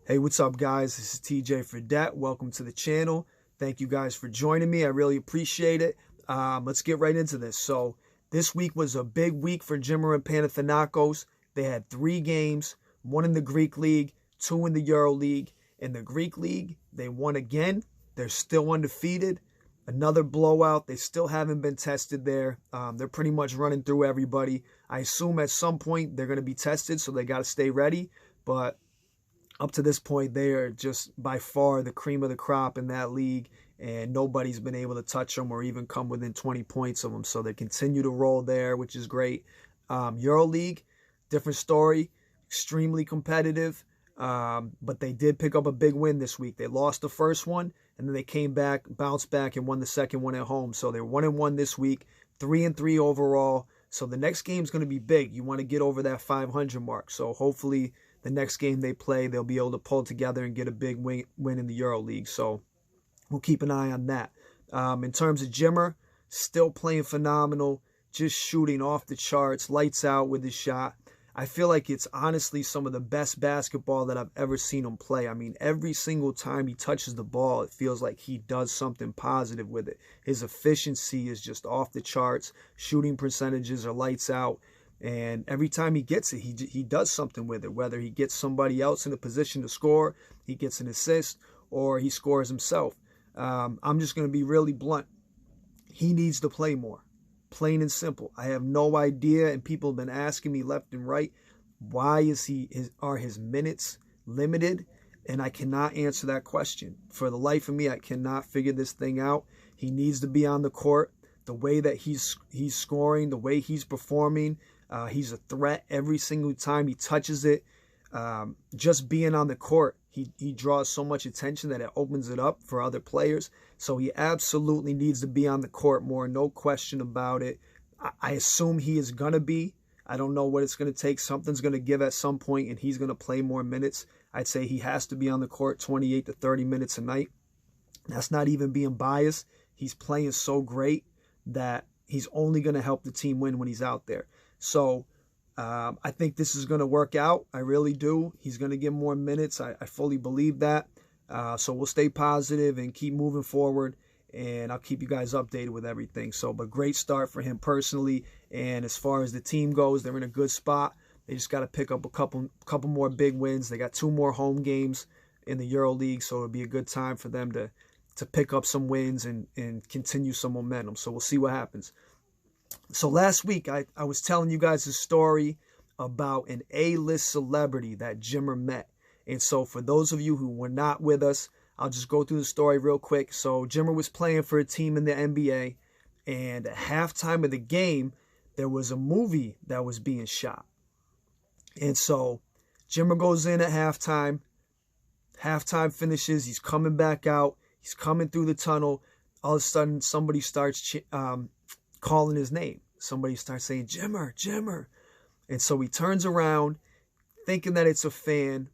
Hey, what's up, guys? This is TJ Fredette. Welcome to the channel. Thank you guys for joining me. I really appreciate it. Let's get right into this. So this week was a big week for Jimmer and Panathinaikos. They had 3 games, 1 in the Greek League, 2 in the Euro League. In the Greek League, they won again. They're still undefeated. Another blowout. They still haven't been tested there. They're pretty much running through everybody. I assume at some point they're going to be tested, so they got to stay ready. But up to this point, they are just by far the cream of the crop in that league, and nobody's been able to touch them or even come within 20 points of them. So they continue to roll there, which is great. EuroLeague, different story, extremely competitive, but they did pick up a big win this week. They lost the first one, and then they came back, bounced back, and won the second one at home. So they're 1-1 this week, 3-3 overall. So the next game is going to be big. You want to get over that 500 mark. So hopefully the next game they play, they'll be able to pull together and get a big win in the EuroLeague. So we'll keep an eye on that. In terms of Jimmer, still playing phenomenal, just shooting off the charts, lights out with his shot. I feel like it's honestly some of the best basketball that I've ever seen him play. I mean, every single time he touches the ball, it feels like he does something positive with it. His efficiency is just off the charts. Shooting percentages are lights out. And every time he gets it, he does something with it. Whether he gets somebody else in a position to score, he gets an assist, or he scores himself. I'm just going to be really blunt. He needs to play more. Plain and simple. I have no idea, and people have been asking me left and right, why are his minutes limited? And I cannot answer that question. For the life of me, I cannot figure this thing out. He needs to be on the court. The way that he's scoring, the way he's performing, he's a threat every single time he touches it. Just being on the court, he draws so much attention that it opens it up for other players. So he absolutely needs to be on the court more, no question about it. I assume he is going to be. I don't know what it's going to take. Something's going to give at some point, and he's going to play more minutes. I'd say he has to be on the court 28 to 30 minutes a night. That's not even being biased. He's playing so great that he's only going to help the team win when he's out there. So I think this is going to work out. I really do. He's going to get more minutes. I fully believe that. So we'll stay positive and keep moving forward, and I'll keep you guys updated with everything. So, but great start for him personally. And as far as the team goes, they're in a good spot. They just got to pick up a couple more big wins. They got 2 more home games in the EuroLeague, so it'll be a good time for them to pick up some wins and continue some momentum. So we'll see what happens. So last week, I was telling you guys a story about an A-list celebrity that Jimmer met. And so for those of you who were not with us, I'll just go through the story real quick. So Jimmer was playing for a team in the NBA, and at halftime of the game, there was a movie that was being shot. And so Jimmer goes in at halftime. Halftime finishes. He's coming back out. He's coming through the tunnel. All of a sudden, somebody starts calling his name. Somebody starts saying, Jimmer, Jimmer. And so he turns around thinking that it's a fan.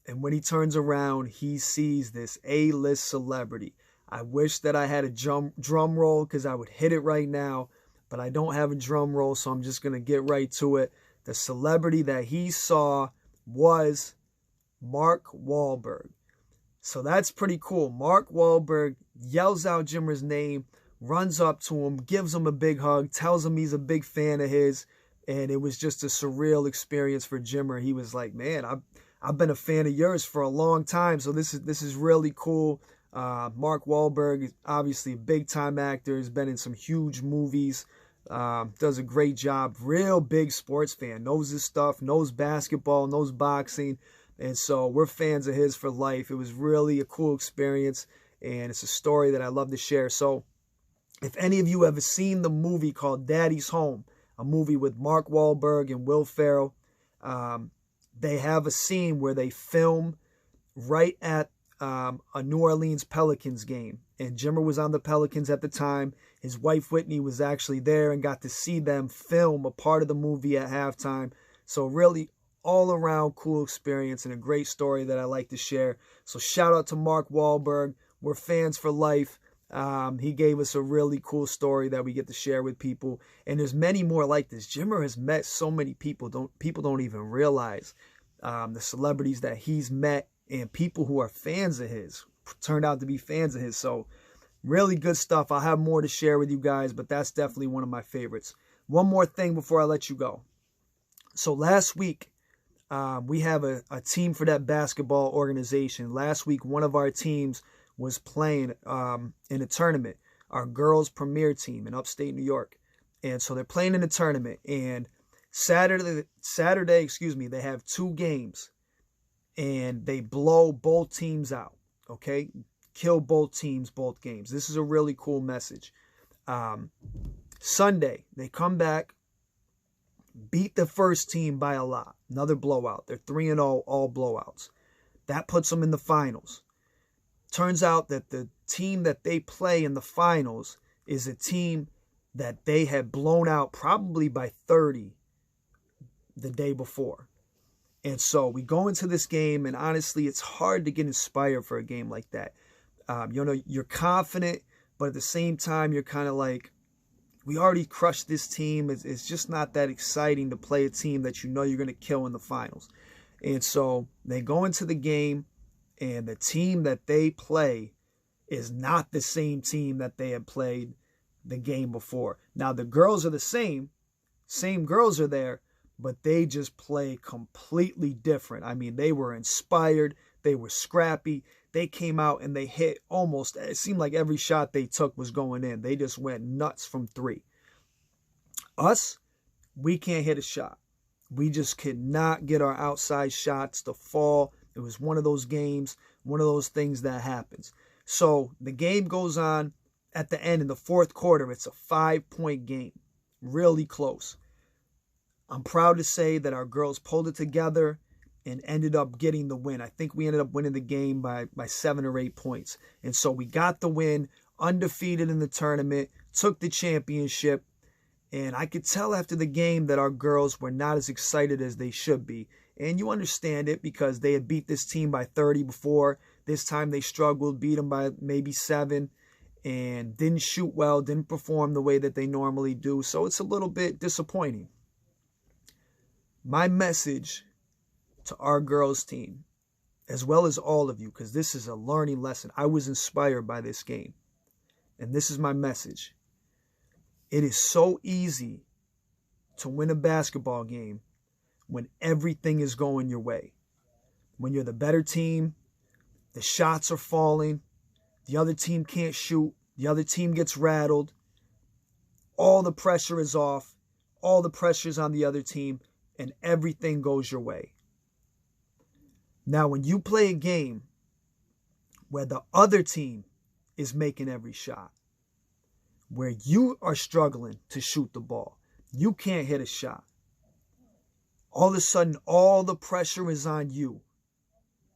And when he turns around, he sees this A-list celebrity. I wish that I had a drum roll because I would hit it right now. But I don't have a drum roll, so I'm just going to get right to it. The celebrity that he saw was Mark Wahlberg. So that's pretty cool. Mark Wahlberg yells out Jimmer's name, runs up to him, gives him a big hug, tells him he's a big fan of his. And it was just a surreal experience for Jimmer. He was like, man, I've been a fan of yours for a long time. So this is really cool. Mark Wahlberg is obviously a big-time actor. He's been in some huge movies. Does a great job. Real big sports fan. Knows his stuff. Knows basketball. Knows boxing. And so we're fans of his for life. It was really a cool experience. And it's a story that I love to share. So if any of you ever seen the movie called Daddy's Home, a movie with Mark Wahlberg and Will Ferrell, they have a scene where they film right at a New Orleans Pelicans game. And Jimmer was on the Pelicans at the time. His wife, Whitney, was actually there and got to see them film a part of the movie at halftime. So really all around cool experience and a great story that I like to share. So shout out to Mark Wahlberg. We're fans for life. He gave us a really cool story that we get to share with people. And there's many more like this. Jimmer has met so many people. People don't even realize. the celebrities that he's met, and people who are fans of his turned out to be fans of his. So really good stuff. I'll have more to share with you guys, but that's definitely one of my favorites. One more thing before I let you go. So last week, we have a team for that basketball organization. Last week, one of our teams was playing in a tournament, our girls' premier team in upstate New York. And so they're playing in a tournament. And Saturday, they have 2 games. And they blow both teams out, okay? Kill both teams, both games. This is a really cool message. Sunday, they come back, beat the first team by a lot. Another blowout. They're 3-0, all blowouts. That puts them in the finals. Turns out that the team that they play in the finals is a team that they had blown out probably by 30 the day before. And so we go into this game, and honestly, it's hard to get inspired for a game like that. You're confident, but at the same time, you're kind of like, we already crushed this team. It's just not that exciting to play a team that you know you're going to kill in the finals. And so they go into the game, and the team that they play is not the same team that they had played the game before. Now, the girls are the same girls are there, but they just play completely different. I mean, they were inspired. They were scrappy. They came out and they hit almost, it seemed like every shot they took was going in. They just went nuts from 3. Us, we can't hit a shot. We just could not get our outside shots to fall. It was one of those games, one of those things that happens. So the game goes on. At the end, in the 4th quarter, it's a 5-point game. Really close. I'm proud to say that our girls pulled it together and ended up getting the win. I think we ended up winning the game by 7 or 8 points. And so we got the win, undefeated in the tournament, took the championship. And I could tell after the game that our girls were not as excited as they should be. And you understand it because they had beat this team by 30 before. This time they struggled, beat them by maybe 7, and didn't shoot well, didn't perform the way that they normally do. So it's a little bit disappointing. My message to our girls team, as well as all of you, because this is a learning lesson. I was inspired by this game. And this is my message. It is so easy to win a basketball game when everything is going your way. When you're the better team, the shots are falling, the other team can't shoot, the other team gets rattled, all the pressure is off, all the pressure is on the other team, and everything goes your way. Now, when you play a game where the other team is making every shot, where you are struggling to shoot the ball, you can't hit a shot, all of a sudden, all the pressure is on you.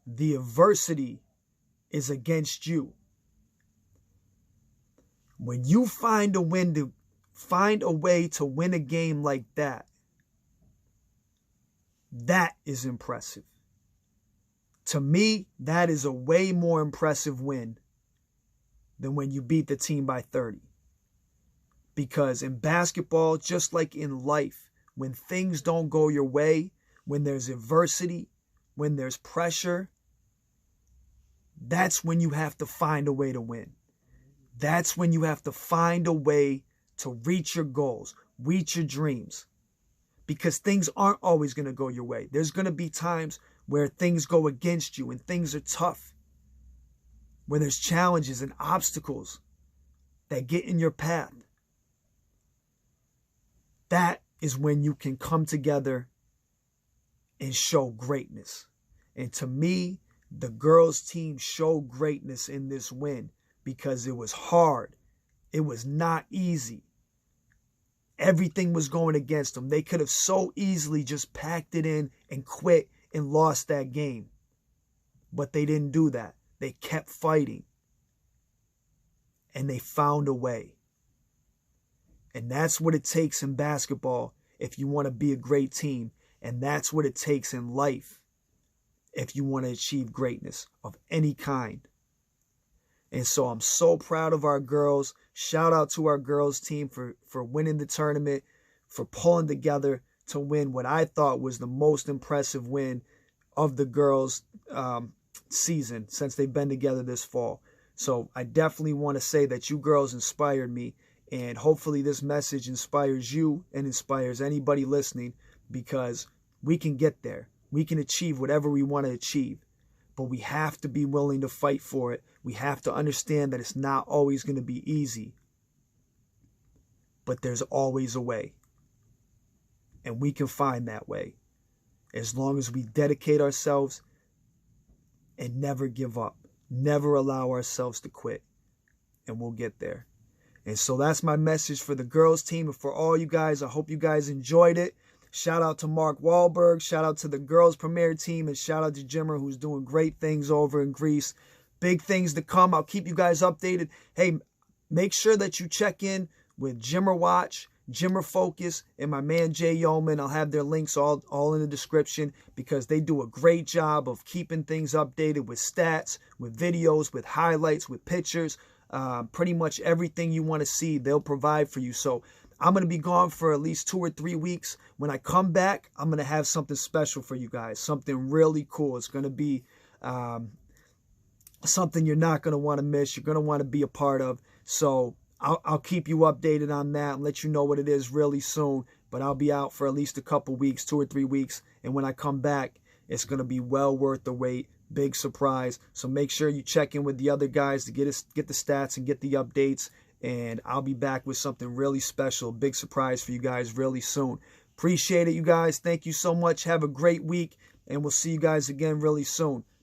The adversity is against you. When you find a way to win a game like that, that is impressive. To me, that is a way more impressive win than when you beat the team by 30. Because in basketball, just like in life, when things don't go your way, when there's adversity, when there's pressure, that's when you have to find a way to win. That's when you have to find a way to reach your goals, reach your dreams. Because things aren't always going to go your way. There's going to be times where things go against you and things are tough, where there's challenges and obstacles that get in your path. That is when you can come together and show greatness. And to me, the girls' team showed greatness in this win because it was hard. It was not easy. Everything was going against them. They could have so easily just packed it in and quit and lost that game. But they didn't do that. They kept fighting. And they found a way. And that's what it takes in basketball if you want to be a great team. And that's what it takes in life if you want to achieve greatness of any kind. And so I'm so proud of our girls. Shout out to our girls team for winning the tournament, for pulling together to win what I thought was the most impressive win of the girls' season since they've been together this fall. So I definitely want to say that you girls inspired me, and hopefully this message inspires you and inspires anybody listening, because we can get there. We can achieve whatever we want to achieve, but we have to be willing to fight for it. We have to understand that it's not always going to be easy, but there's always a way, and we can find that way as long as we dedicate ourselves and never give up. Never allow ourselves to quit, and we'll get there. And so that's my message for the girls team and for all you guys. I hope you guys enjoyed it. Shout out to Mark Wahlberg. Shout out to the girls premier team, and shout out to Jimmer, who's doing great things over in Greece. Big things to come. I'll keep you guys updated. Hey, make sure that you check in with Jimmer Watch, Jimmer Focus, and my man Jay Yeoman. I'll have their links all in the description, because they do a great job of keeping things updated with stats, with videos, with highlights, with pictures. Pretty much everything you want to see, they'll provide for you. So I'm going to be gone for at least 2 or 3 weeks. When I come back, I'm going to have something special for you guys, something really cool. It's going to be something you're not going to want to miss. You're going to want to be a part of. So I'll keep you updated on that and let you know what it is really soon. But I'll be out for at least a couple weeks, 2 or 3 weeks. And when I come back, it's going to be well worth the wait. Big surprise. So make sure you check in with the other guys to get the stats and get the updates. And I'll be back with something really special. Big surprise for you guys really soon. Appreciate it, you guys. Thank you so much. Have a great week. And we'll see you guys again really soon.